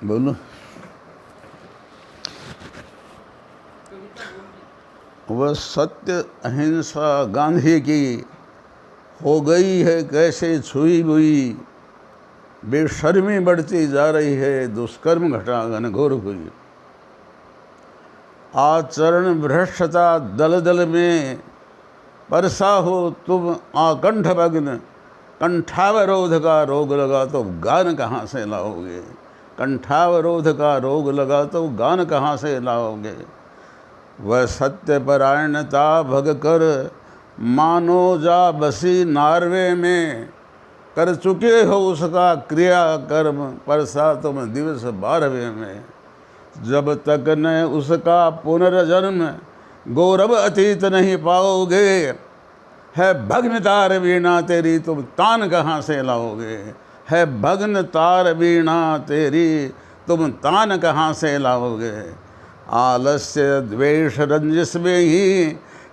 बोलो। वह सत्य अहिंसा गांधी की हो गई है कैसे छुई हुई, बेशर्मी बढ़ती जा रही है दुष्कर्म घटा घनघोर हुई। आचरण भ्रष्टता दल दल में परसा हो तुम आकंठ भग्न, कंठावरोध का रोग लगा तो गान कहाँ से लाओगे। कंठावरोध का रोग लगा तो गान कहाँ से लाओगे। वह सत्यपरायणता भग कर मानो जा बसी नार्वे में, कर चुके हो उसका क्रिया कर्म परसा तुम दिवस 12वें में। जब तक न उसका पुनर्जन्म गौरव अतीत नहीं पाओगे, है भग्न तार वीणा तेरी तुम तान कहाँ से लाओगे। है भग्न तार वीणा तेरी तुम तान कहाँ से लाओगे। आलस्य द्वेष रंजिश में ही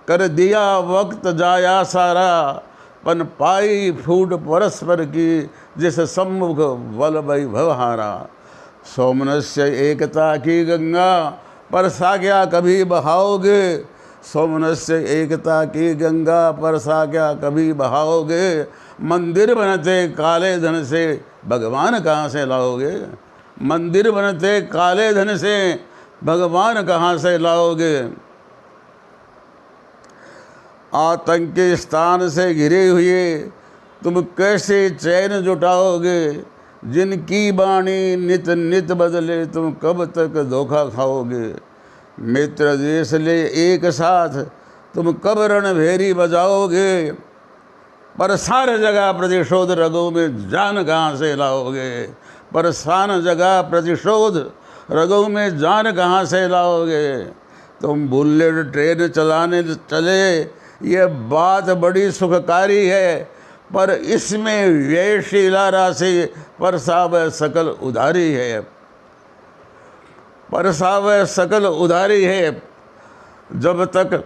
कर दिया वक्त जाया सारा, पन पाई फूट परस्पर की जिस सम्मुख बल वैभव हारा। सोमनस्य एकता की गंगा परसा क्या कभी बहाओगे। सोमनस्य एकता की गंगा परसा क्या कभी बहाओगे। मंदिर बनते काले धन से भगवान कहाँ से लाओगे। मंदिर बनते काले धन से भगवान कहाँ से लाओगे। आतंकी स्थान से घिरे हुए तुम कैसे चैन जुटाओगे। जिनकी वाणी नित नित बदले तुम कब तक धोखा खाओगे। मित्र देश ले एक साथ तुम कब रणभेरी बजाओगे। पर सार जगह प्रतिशोध रगों में जान कहाँ से लाओगे। पर सार जगह प्रतिशोध रगों में जान कहाँ से लाओगे। तुम बुलेट ट्रेन चलाने चले ये बात बड़ी सुखकारी है, पर इसमें व्ययशीला राशि परसाव सकल उधारी है। परसाव सकल उधारी है। जब तक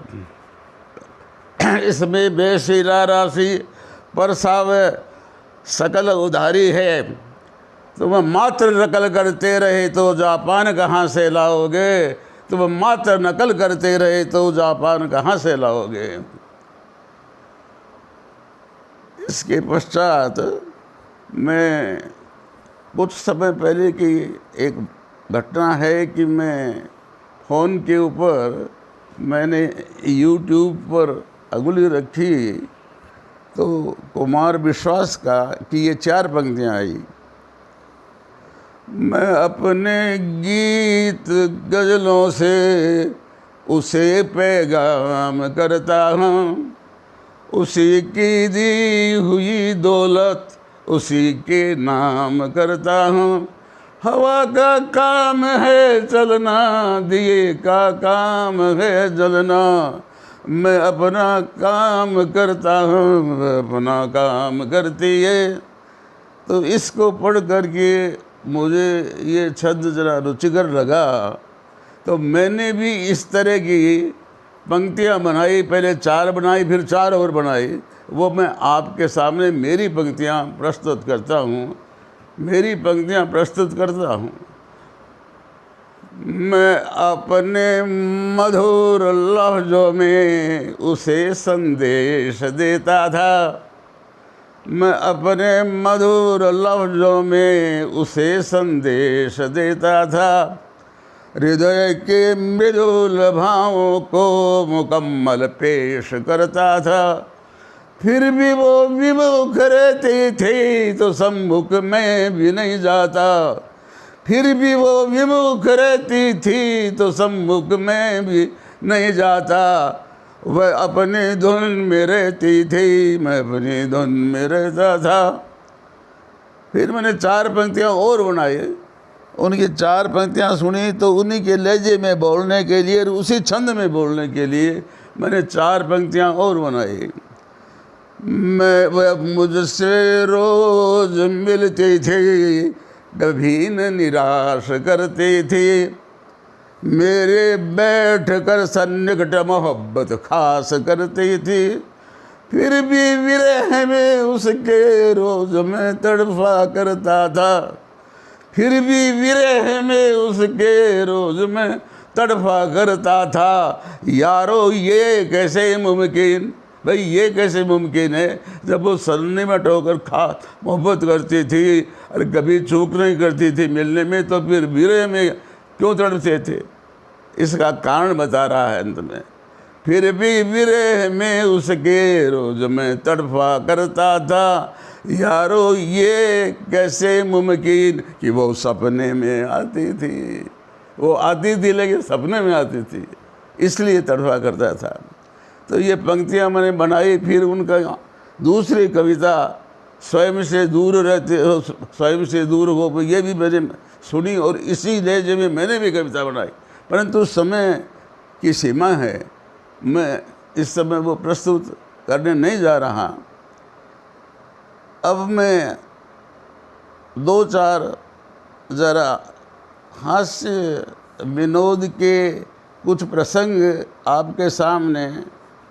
इसमें व्ययशीला राशि परसाव सकल उधारी है, तुम मात्र नकल करते रहे तो जापान कहाँ से लाओगे। तुम मात्र नकल करते रहे तो जापान कहाँ से लाओगे। इसके पश्चात मैं कुछ समय पहले की एक घटना है कि मैं फ़ोन के ऊपर मैंने YouTube पर अंगुली रखी तो कुमार विश्वास का कि ये 4 पंक्तियाँ आई। मैं अपने गीत गज़लों से उसे पैगाम करता हूँ, उसी की दी हुई दौलत उसी के नाम करता हूँ। हवा का काम है चलना, दिए का काम है जलना। मैं अपना काम करता हूँ, अपना काम करती है। तो इसको पढ़ करके मुझे ये छंद जरा रुचिकर लगा, तो मैंने भी इस तरह की पंक्तियाँ बनाई। पहले 4 बनाई, फिर 4 और बनाई। वो मैं आपके सामने मेरी पंक्तियाँ प्रस्तुत करता हूँ। मेरी पंक्तियाँ प्रस्तुत करता हूँ। मैं अपने मधुर लहजों में उसे संदेश देता था। मैं अपने मधुर लफ्ज़ों में उसे संदेश देता था। हृदय के मृदुल भावों को मुकम्मल पेश करता था। फिर भी वो विमुख रहती थी तो सम्मुख में भी नहीं जाता। फिर भी वो विमुख रहती थी तो सम्मुख में भी नहीं जाता। वह अपनी धुन में रहती थी, मैं अपनी धुन में रहता था। फिर मैंने 4 पंक्तियाँ और बनाई। उनकी 4 पंक्तियाँ सुनी तो उन्हीं के लहजे में बोलने के लिए, उसी छंद में बोलने के लिए मैंने 4 पंक्तियाँ और बनाई। मैं वह मुझसे रोज़ मिलती थी, कभी न निराश करती थी। मेरे बैठ कर सन्निकट मोहब्बत खास करती थी। फिर भी विरह में उसके रोज़ मैं तड़फा करता था। फिर भी विरह में उसके रोज में तड़फा करता था। यारो ये कैसे मुमकिन, भाई ये कैसे मुमकिन है, जब वो सन्नी में ठोकर खा मोहब्बत करती थी और कभी चूक नहीं करती थी मिलने में, तो फिर विरह में क्यों तड़पते थे? इसका कारण बता रहा है अंत में। फिर भी विरह में उसके रोज में तड़फा करता था। यारो ये कैसे मुमकिन कि वो सपने में आती थी, वो आती थी लेकिन सपने में आती थी, इसलिए तड़फा करता था। तो ये पंक्तियां मैंने बनाई। फिर उनका दूसरी कविता स्वयं से दूर रहते हो, स्वयं से दूर हो, ये भी मैंने सुनी और इसी लहजे में मैंने भी कविता बनाई, परंतु समय की सीमा है, मैं इस समय वो प्रस्तुत करने नहीं जा रहा। अब मैं दो चार ज़रा हास्य विनोद के कुछ प्रसंग आपके सामने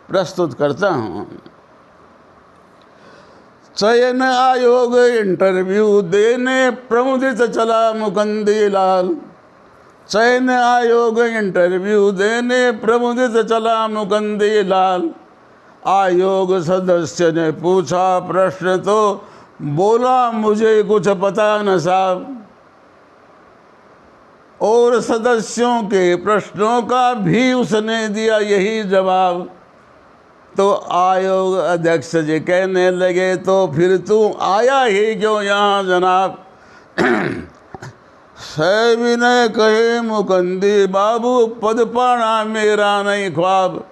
प्रस्तुत करता हूँ। चयन आयोग इंटरव्यू देने प्रमुदित चला मुकंदी लाल। चयन आयोग इंटरव्यू देने प्रमुदित चला मुकंदी लाल। आयोग सदस्य ने पूछा प्रश्न तो बोला मुझे कुछ पता न साहब, और सदस्यों के प्रश्नों का भी उसने दिया यही जवाब। तो आयोग अध्यक्ष जी कहने लगे तो फिर तू आया ही क्यों यहाँ जनाब। सविनय कहे मुकंदी बाबू पद पाना मेरा नहीं ख्वाब।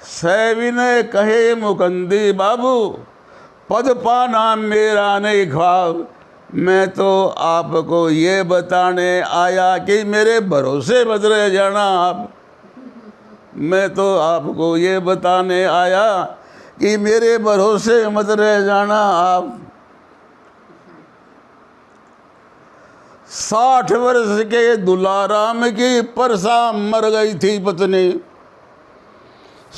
सविनय कहे मुकंदी बाबू पद पाना मेरा नहीं ख्वाब। मैं तो आपको ये बताने आया कि मेरे भरोसे मत रह जाना आप। मैं तो आपको ये बताने आया कि मेरे भरोसे मत रह जाना आप। 60 वर्ष के दुलाराम की परसा मर गई थी पत्नी।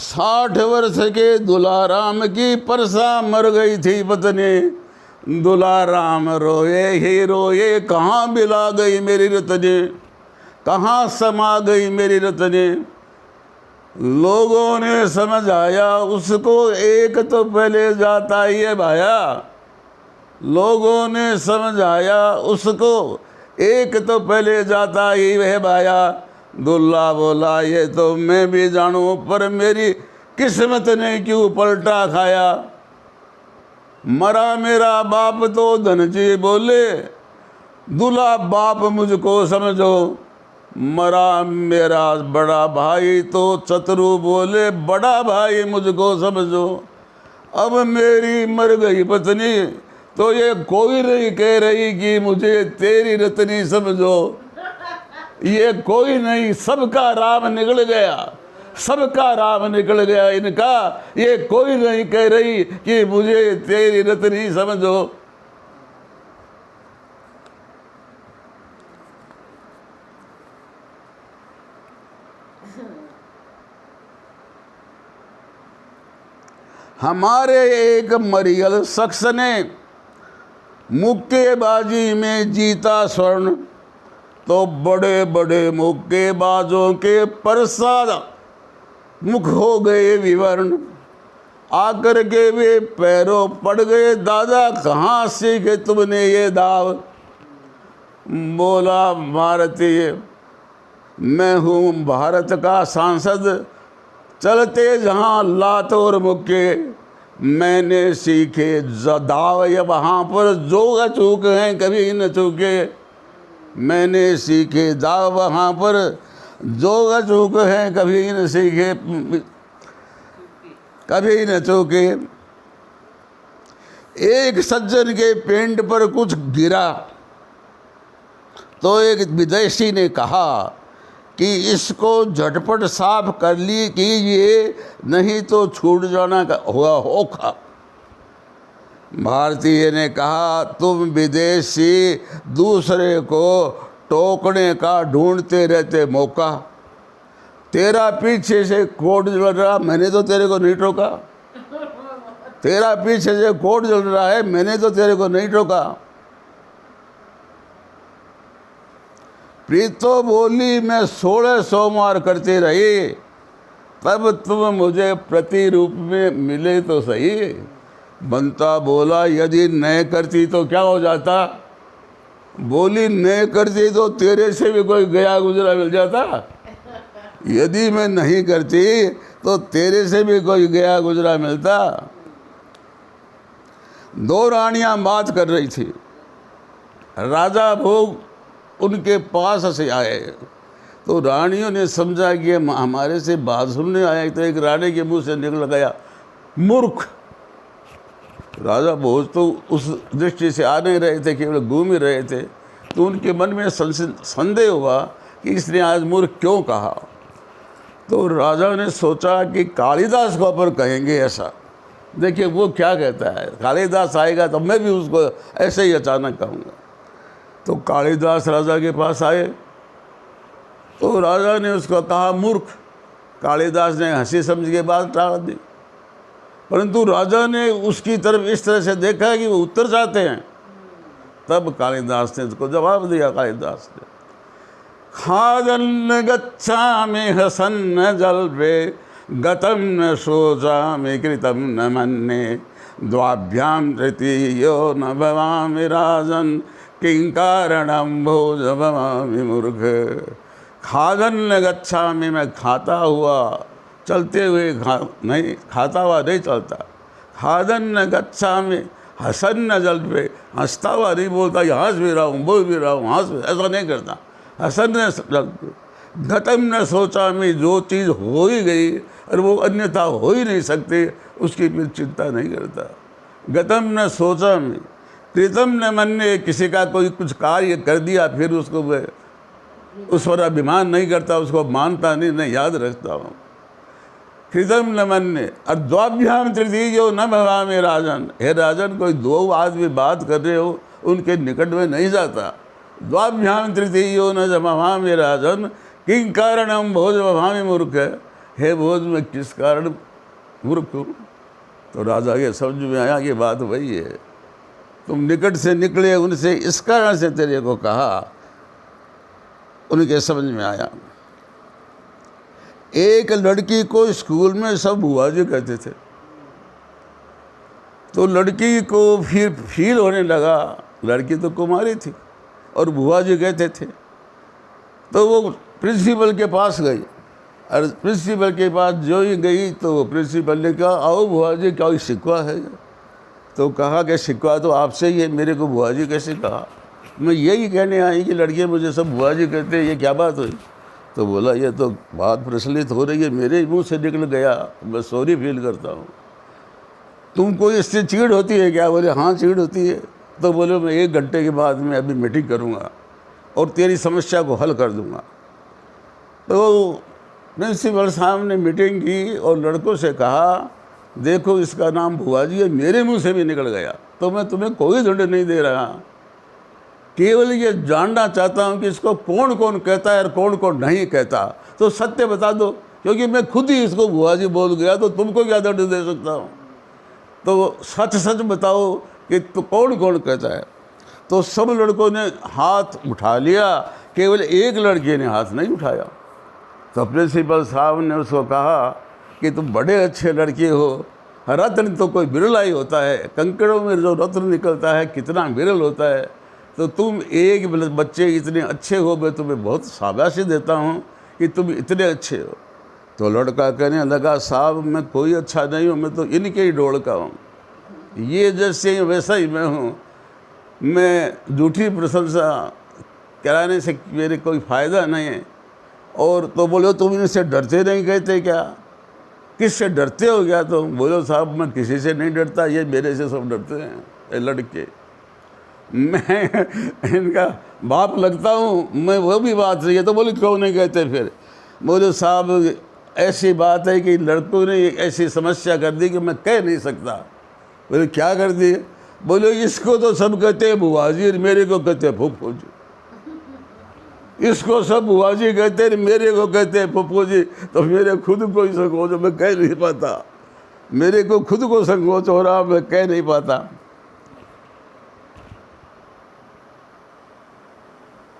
60 वर्ष के दुलाराम की परसा मर गई थी पत्नी। दुलाराम रोए ही रोए कहाँ बिला गई मेरी रतनी, कहाँ समा गई मेरी रतनी। लोगों ने समझाया उसको एक तो पहले जाता ये भाया। लोगों ने समझाया उसको एक तो पहले जाता ही वह भाया। दुल्ला बोला ये तो मैं भी जानूं पर मेरी किस्मत ने क्यों पलटा खाया। मरा मेरा बाप तो धनजी बोले दूल्हा बाप मुझको समझो। मरा मेरा बड़ा भाई तो चतुरु बोले बड़ा भाई मुझको समझो। अब मेरी मर गई पत्नी तो ये कोई नहीं कह रही कि मुझे तेरी रतनी समझो। ये कोई नहीं, सबका राम निकल गया, सबका राम निकल गया इनका। ये कोई नहीं कह रही कि मुझे तेरी रतनी समझो। हमारे एक मरियल शख्स ने मुक्केबाजी में जीता स्वर्ण, तो बड़े बड़े मुक्केबाजों के प्रसाद मुख हो गए विवर्ण। आकर के वे पैरों पड़ गए दादा कहाँ सीखे तुमने ये दाव। बोला भारतीय मैं हूँ भारत का सांसद, चलते जहाँ लात और मुक्के। मैंने सीखे दाव ये वहाँ पर जो चूक हैं कभी न चूके। मैंने सीखे दाव वहाँ पर जो चूक हैं कभी न सीखे, कभी न चूके। एक सज्जन के पेंट पर कुछ गिरा तो एक विदेशी ने कहा कि इसको झटपट साफ कर ली कीजिए नहीं तो छूट जाना का हुआ होगा। भारतीय ने कहा तुम विदेशी दूसरे को टोकने का ढूंढते रहते मौका। तेरा पीछे से कोट जल रहा, मैंने तो तेरे को नहीं टोका। तेरा पीछे से कोट जल रहा है, मैंने तो तेरे को नहीं टोका। प्रीतो बोली मैं 16 सोमवार करती रही, तब तुम मुझे प्रति रूप में मिले तो सही। बंता बोला यदि न करती तो क्या हो जाता? बोली न करती तो तेरे से भी कोई गया गुजरा मिल जाता। यदि मैं नहीं करती तो तेरे से भी कोई गया गुजरा मिलता। दो रानियां बात कर रही थी। राजा भोग उनके पास से आए तो रानियों ने समझा कि हमारे से बात सुनने आया। तो एक रानी के मुंह से निकल गया, मूर्ख। राजा भोज तो उस दृष्टि से आ नहीं रहे थे, केवल घूम ही रहे थे। तो उनके मन में संदेह हुआ कि इसने आज मूर्ख क्यों कहा। तो राजा ने सोचा कि कालिदास को पर कहेंगे ऐसा, देखिए वो क्या कहता है। कालिदास आएगा तो मैं भी उसको ऐसे ही अचानक कहूँगा। तो कालिदास राजा के पास आए तो राजा ने उसको कहा मूर्ख। कालिदास ने हंसी समझ के बात टाल दी, परंतु राजा ने उसकी तरफ इस तरह से देखा कि वो उत्तर चाहते हैं। तब कालिदास ने उसको जवाब दिया। कालिदास ने खादन्न गच्छामि हसन्न जल्पे गतम न शोचामि कृतम न मन्ये द्वाभ्याम तृतीयो न भवामि राजन किं कारणं भोज भवामि मूर्ख। खादन्न गच्छामि मैं खाता हुआ चलते हुए नहीं, खाता हुआ नहीं चलता। खादन्न गच्छामि हसन्न जल्पे हंसता हुआ नहीं बोलता, हंस भी रहा हूँ बोल भी रहा हूँ हंस ऐसा नहीं करता। हसन्न जल्पे गतम न सोचा में जो चीज़ हो ही गई और वो अन्यथा हो ही नहीं सकती उसकी मैं चिंता नहीं करता। गतम न सोचा में कृतम न मन्ये किसी का कोई कुछ कार्य कर दिया फिर उसको मैं उस पर अभिमान नहीं करता, उसको मानता नहीं याद रखता हूँ। कृतम न मन्ये और द्वाभ्याम तृतीयो न भवामि राजन। हे राजन, कोई दो आदमी बात कर रहे हो उनके निकट में नहीं जाता। द्वाभ्याम तृतीयो न भवामि राजन किं कारणम भोज भवामि मूर्ख। हे भोज में किस कारण मूर्ख हूँ। तो राजा के समझ में आया कि बात वही है, तुम निकट से निकले उनसे इस कारण से तेरे को कहा। उनके समझ में आया। एक लड़की को स्कूल में सब बुआ जी कहते थे, तो लड़की को फिर फील होने लगा, लड़की तो कुमारी थी और बुआ जी कहते थे। तो वो प्रिंसिपल के पास गई और प्रिंसिपल के पास जो ही गई तो प्रिंसिपल ने कहा आओ बुआ जी क्या शिकवा है। तो कहा कि शिकवा तो आपसे ही है, मेरे को बुआ जी कैसे कहा। मैं यही कहने आई कि लड़कियाँ मुझे सब बुआ जी कहते हैं, ये क्या बात हुई। तो बोला ये तो बात प्रचलित हो रही है, मेरे मुंह से निकल गया, मैं सॉरी फील करता हूँ। तुमको इससे चीड़ होती है क्या। बोले हाँ चीड़ होती है। तो बोले मैं 1 घंटे के बाद मैं अभी मीटिंग करूँगा और तेरी समस्या को हल कर दूँगा। तो प्रिंसिपल साहब ने मीटिंग की और लड़कों से कहा देखो इसका नाम बुआ जी है, मेरे मुंह से भी निकल गया, तो मैं तुम्हें कोई दंड नहीं दे रहा, केवल ये जानना चाहता हूँ कि इसको कौन कौन कहता है और कौन कौन नहीं कहता। तो सत्य बता दो, क्योंकि मैं खुद ही इसको बुआ जी बोल गया तो तुमको क्या दंड दे सकता हूँ। तो सच सच बताओ कि तो कौन कौन कहता है। तो सब लड़कों ने हाथ उठा लिया, केवल एक लड़के ने हाथ नहीं उठाया। तो प्रिंसिपल साहब ने उसको कहा कि तुम बड़े अच्छे लड़के हो, रत्न तो कोई बिरला ही होता है, कंकड़ों में जो रत्न निकलता है कितना बिरल होता है, तो तुम एक बच्चे इतने अच्छे हो, मैं तुम्हें बहुत शाबाशी देता हूँ कि तुम इतने अच्छे हो। तो लड़का कहने लगा साहब मैं कोई अच्छा नहीं हूँ, मैं तो इनके ही डोड़ का हूँ, ये जैसे वैसा ही मैं हूँ, मैं झूठी प्रशंसा कराने से मेरे कोई फ़ायदा नहीं है। और तो बोलो तुम इनसे डरते नहीं कहते क्या, किससे डरते हो क्या तुम। बोलो साहब मैं किसी से नहीं डरता, ये मेरे से सब डरते हैं, ये लड़के, मैं इनका बाप लगता हूँ, मैं वो भी बात रही है। तो बोले क्यों नहीं कहते फिर। बोले साहब ऐसी बात है कि लड़कों ने ऐसी समस्या कर दी कि मैं कह नहीं सकता। बोले क्या कर दी। बोले इसको तो सब कहते हैं बुआ जी, मेरे को कहते हैं फूफू जी, इसको सब बुआ जी कहते हैं, मेरे को कहते हैं फूफू जी। तो मेरे खुद को ही संकोच, मैं कह नहीं पाता, मेरे को खुद को संकोच हो रहा, मैं कह नहीं पाता।